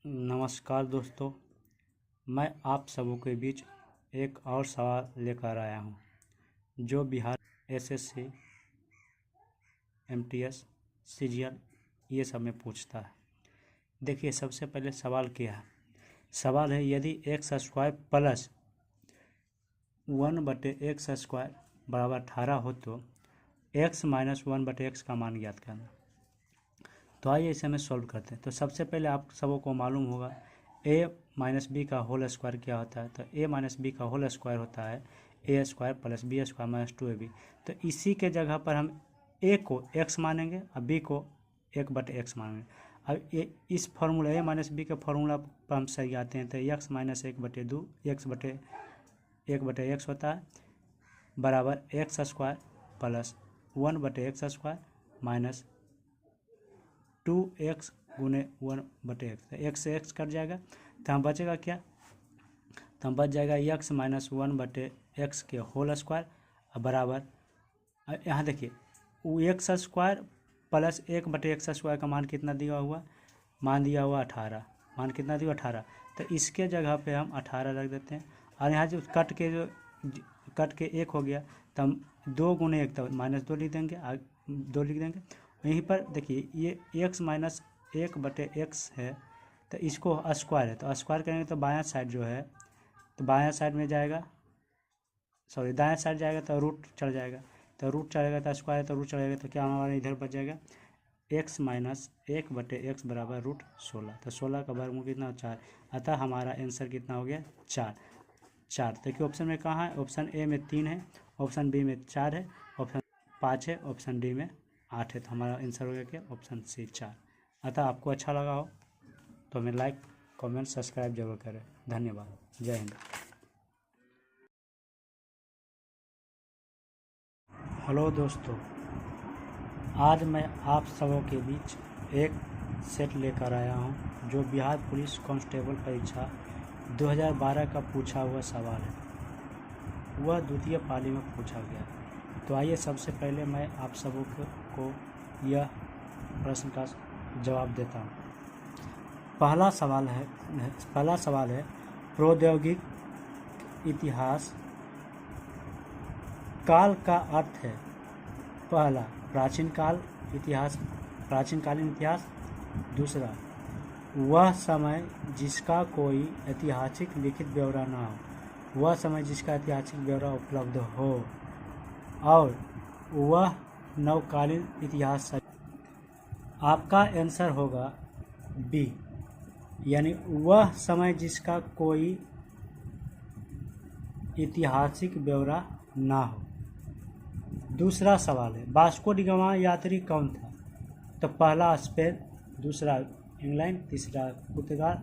नमस्कार दोस्तों, मैं आप सबों के बीच एक और सवाल लेकर आया हूं जो बिहार एसएससी, एमटीएस, सीजीएल ये सब में पूछता है। देखिए, सबसे पहले सवाल क्या है। सवाल है, यदि x square plus 1/x square बराबर 18 हो तो x माइनस 1/x का मान ज्ञात करना। तो आइए इसे हमें सॉल्व करते हैं। तो सबसे पहले आप सबों को मालूम होगा a माइनस बी का होल स्क्वायर क्या होता है। तो a माइनस बी का होल स्क्वायर होता है a square plus B square minus 2ab। तो इसी के जगह पर हम a को x मानेंगे और b को 1/x मानेंगे। अब इस फार्मूला a माइनस बी के फार्मूला पर हम सही आते हैं तो x माइनस 1/2 1/x होता है बराबर x square plus 1/x square minus 2x गुने 1/x। x से x कट जाएगा तो हम बचेगा क्या, तो हम बच जाएगा x माइनस 1/x के होल स्क्वायर बराबर, यहाँ देखिए x square plus 1/x square का मान कितना दिया हुआ, मान दिया हुआ 18। मान कितना दिया 18, तो इसके जगह पे हम 18 रख देते हैं। और यहाँ जो कट के 1 हो गया तो हम 2 गुने 1 तो -2 लिख देंगे, 2 लिख देंगे। यहीं पर देखिए ये x माइनस 1/x है तो इसको स्क्वायर है तो स्क्वायर करेंगे तो बायां साइड जो है तो बायां साइड में जाएगा, सॉरी दायां साइड जाएगा तो रूट चढ़ जाएगा, तो रूट चढ़ेगा तो स्क्वायर तो रूट चढ़ेगा तो क्या हमारा इधर बच जाएगा x माइनस 1/x बराबर √16। तो 16 का वर्गमूल कितना 4, अतः हमारा आंसर कितना हो गया 4। देखिए ऑप्शन में कहाँ है, ऑप्शन ए में 3 है, ऑप्शन बी में 4 है, ऑप्शन 5 है, ऑप्शन डी में 8 है। तो हमारा आंसर हो गया क्या, ऑप्शन सी 4। अतः आपको अच्छा लगा हो तो हमें लाइक, कमेंट, सब्सक्राइब जरूर करें। धन्यवाद। जय हिंद। हेलो दोस्तों, आज मैं आप सबों के बीच एक सेट लेकर आया हूं जो बिहार पुलिस कांस्टेबल परीक्षा 2012 का पूछा हुआ सवाल है। वह द्वितीय पाली में पूछा गया। तो आइए सबसे पहले मैं आप सबों को यह प्रश्न का जवाब देता हूँ। पहला सवाल है प्रौद्योगिक इतिहास काल का अर्थ है। पहला प्राचीनकालीन इतिहास। दूसरा वह समय जिसका कोई ऐतिहासिक लिखित ब्यौरा न हो, वह समय जिसका ऐतिहासिक ब्यौरा उपलब्ध हो। और वह नवकालीन इतिहास। आपका आंसर होगा बी, यानी वह समय जिसका कोई ऐतिहासिक ब्यौरा ना हो। दूसरा सवाल है वास्को डी गामा यात्री कौन था। तो पहला स्पेन, दूसरा इंग्लैंड, तीसरा पुर्तगाल,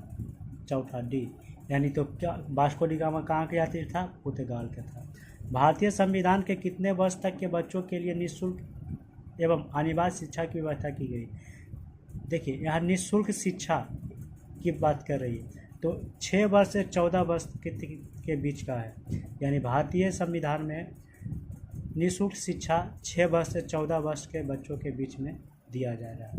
चौथा डी। यानी तो क्या वास्को डी गामा कहाँ का यात्री था, पुर्तगाल का था। भारतीय संविधान के कितने वर्ष तक के बच्चों के लिए निःशुल्क एवं अनिवार्य शिक्षा की व्यवस्था की गई। देखिए यहाँ निःशुल्क शिक्षा की बात कर रही है तो 6 वर्ष से 14 वर्ष के बीच का है। यानी भारतीय संविधान में निःशुल्क शिक्षा 6 वर्ष से 14 वर्ष के बच्चों के बीच में दिया जा रहा है।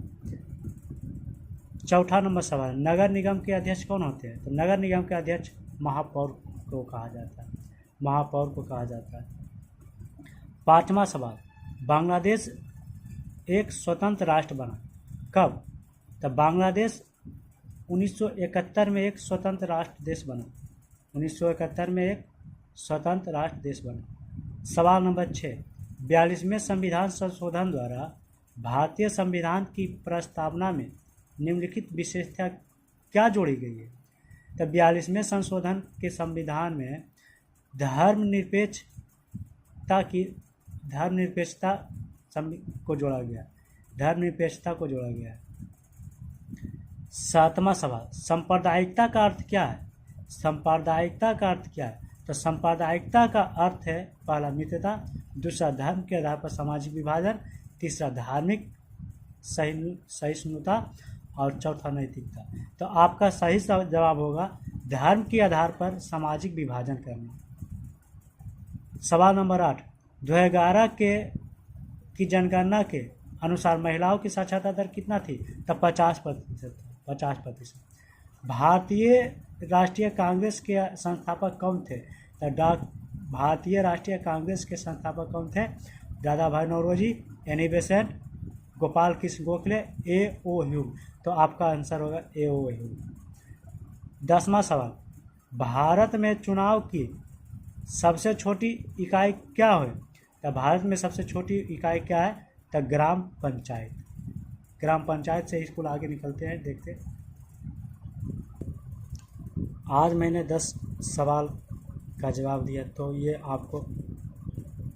चौथा नंबर सवाल, नगर निगम के अध्यक्ष कौन होते हैं। तो नगर निगम के अध्यक्ष महापौर को कहा जाता है। पांचवा सवाल, बांग्लादेश एक स्वतंत्र राष्ट्र बना कब। तो बांग्लादेश 1971 में एक स्वतंत्र राष्ट्र देश बना। 1971 में एक स्वतंत्र राष्ट्र देश बना। सवाल नंबर 6, 42वें संविधान संशोधन द्वारा भारतीय संविधान की प्रस्तावना में निम्नलिखित विशेषता क्या जोड़ी गई है। तो 42वें संशोधन के संविधान में धर्मनिरपेक्षता को जोड़ा गया। सातवां सवाल, सांप्रदायिकता का अर्थ क्या है। तो सांप्रदायिकता का अर्थ है पहला मित्रता, दूसरा धर्म के आधार पर सामाजिक विभाजन, तीसरा धार्मिक सहिष्णुता और चौथा नैतिकता। तो आपका सही जवाब होगा धर्म के आधार पर सामाजिक विभाजन करना। सवाल नंबर 8, 2011 की जनगणना के अनुसार महिलाओं की साक्षरता दर कितना थी। तो 50%। भारतीय राष्ट्रीय कांग्रेस के संस्थापक कौन थे? तो भारतीय राष्ट्रीय कांग्रेस के संस्थापक कौन थे? Dadabhai Naoroji, Annie Besant, Gopal Krishna Gokhale, A O. Hume. तो आपका आंसर होगा ए.ओ. ह्यूम। 10वां सवाल, भारत में चुनाव की सबसे छोटी इकाई क्या है? तो भारत में सबसे छोटी इकाई क्या है? तो ग्राम पंचायत। ग्राम पंचायत से स्कूल आगे निकलते हैं, देखते हैं। आज मैंने 10 सवाल का जवाब दिया, तो ये आपको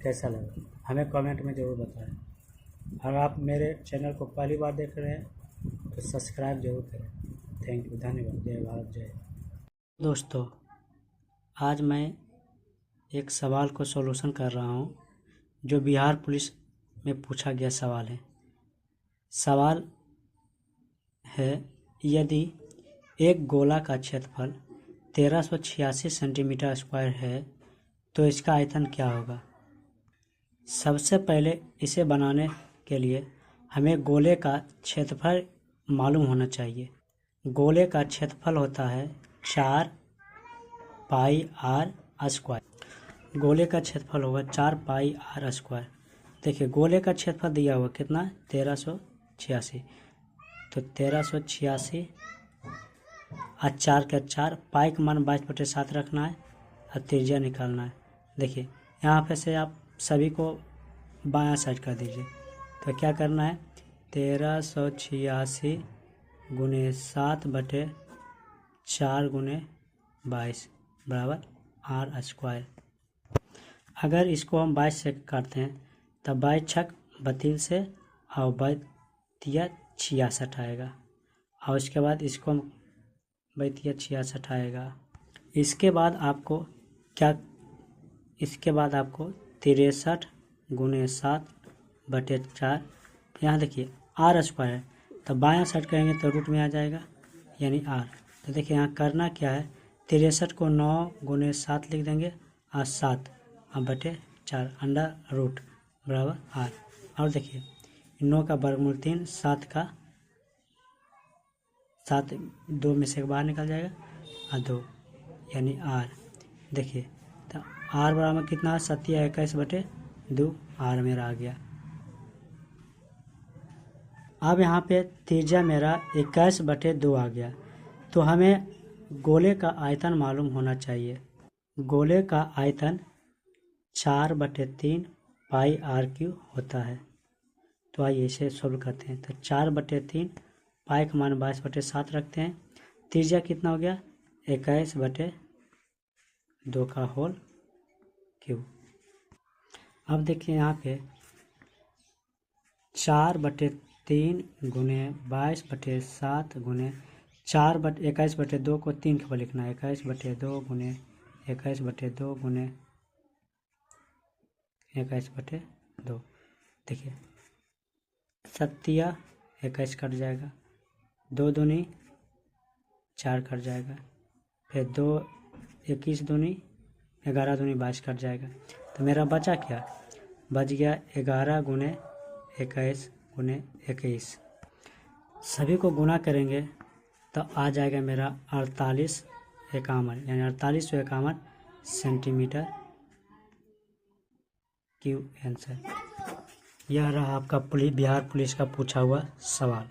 कैसा लगा हमें कमेंट में ज़रूर बताएं। अगर आप मेरे चैनल को पहली बार देख रहे हैं तो सब्सक्राइब जरूर करें। थैंक यू, धन्यवाद। जय भारत, जय। दोस्तों, आज मैं एक सवाल को सॉल्यूशन कर रहा हूँ जो बिहार पुलिस में पूछा गया सवाल है। सवाल है, यदि एक गोला का क्षेत्रफल 1386 सेंटीमीटर स्क्वायर है तो इसका आयतन क्या होगा? सबसे पहले इसे बनाने के लिए हमें गोले का क्षेत्रफल मालूम होना चाहिए। गोले का क्षेत्रफल होता है 4 पाई आर स्क्वायर। गोले का क्षेत्रफल होगा 4 पाई आर स्क्वायर। देखिए, गोले का क्षेत्रफल दिया हुआ कितना? 1386। तो 1386 और 4 के 4, पाई का मान 22/7 रखना है और त्रिज्या निकालना है। देखिए, यहाँ पे से आप सभी को बायां साइड कर दीजिए। तो क्या करना है? 1386 गुने 7/4 गुने 22 बराबर आर स्क्वायर। अगर इसको हम 22 से काटते हैं तब 22 छक 32 से और 32 66 आएगा। और इसके बाद इसको 32 66 आएगा। इसके बाद आपको 63 गुने 7/4, यहाँ देखिए आर स्क्वायर है तो बायां साइड करेंगे तो रूट में आ जाएगा, यानी आर। तो देखिए यहाँ करना क्या है, 63 को 9 गुने 7 लिख देंगे और 7/4 अंडर रूट बराबर आर। और देखिए 9 का वर्गमूल 3, 7 2 में से बाहर निकल जाएगा और 2 यानी आर। देखिए तो आर बराबर कितना है? 21/2 आर मेरा आ गया। अब यहाँ पे त्रिज्या मेरा 21/2 आ गया। तो हमें गोले का आयतन मालूम होना चाहिए। गोले का आयतन 4/3 पाई r³ होता है। तो आइए इसे सोल्व करते हैं। तो 4/3 पाई का मान 22/7 रखते हैं। त्रिज्या कितना हो गया? 21/2 का होल क्यूब। अब देखिए यहाँ पे 4/3 गुने 22/7 गुने 21/2 को 3 के ऊपर लिखना है। 21/2 गुने 21/2 गुने 21/2। देखिए 7 21 कट जाएगा, 2 दूनी 4 कट जाएगा, फिर 2 21 दूनी 11 दूनी 22 कट जाएगा। तो मेरा बचा क्या? बच गया 11 गुने 21 गुने 21। सभी को गुना करेंगे तो आ जाएगा मेरा 4851, यानी 4851 सेंटीमीटर क्यूब आंसर। यह रहा आपका बिहार पुलिस का पूछा हुआ सवाल।